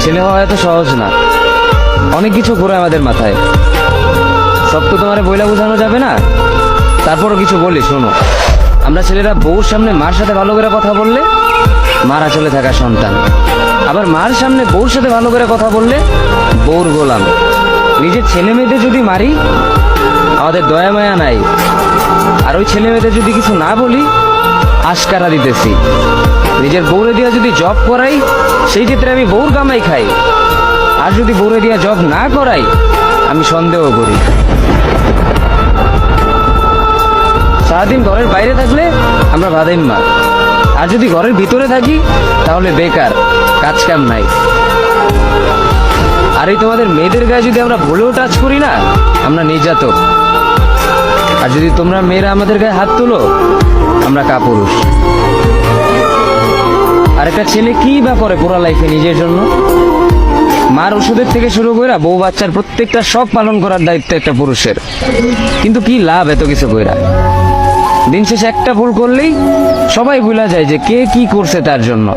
ছেলে হওয়া এত সহজ না, অনেক কিছু ঘুরে আমাদের মাথায়। সব তো তোমার বইলা বোঝানো যাবে না, তারপরও কিছু বলি শোনো। আমরা ছেলেরা বউর সামনে মার সাথে ভালো করে কথা বললে মার চলে থাকা সন্তান, আবার মার সামনে বউর সাথে ভালো করে কথা বললে বউর গোলাম। নিজের ছেলে মেয়েদের যদি মারি আমাদের দয়া মায়া নাই, আর ওই ছেলে মেয়েদের যদি কিছু না বলি আশকারা দিতেছি। নিজের বউরে দিয়া যদি জব করাই সেই ক্ষেত্রে আমি বউর কামাই খাই, আর যদি বউরে দিয়া জব না করাই আমি সন্দেহ করি। সারাদিন ঘরের বাইরে থাকলে আমরা ভাদাইম্মা, আর যদি ঘরের ভিতরে থাকি তাহলে বেকার, কাজ কাম নাই। আর এই তোমাদের মেয়েদের গায়ে যদি আমরা ভুলেও টাচ করি না আমরা নির্যাতক, আর যদি তোমরা মেয়েরা আমাদের গায়ে হাত তুলো আমরা কাপুরুষ। আর একটা ছেলে কি বা করে পুরো লাইফে নিজের জন্য? মার ওষুধের থেকে শুরু করে বউ বাচ্চার প্রত্যেকটা শখ পালন করার দায়িত্ব একটা পুরুষের। কিন্তু কি লাভ এত কিছু কইরা? দিন শেষে একটা ভুল করলেই সবাই ভুলা যায় যে কে কি করছে তার জন্য।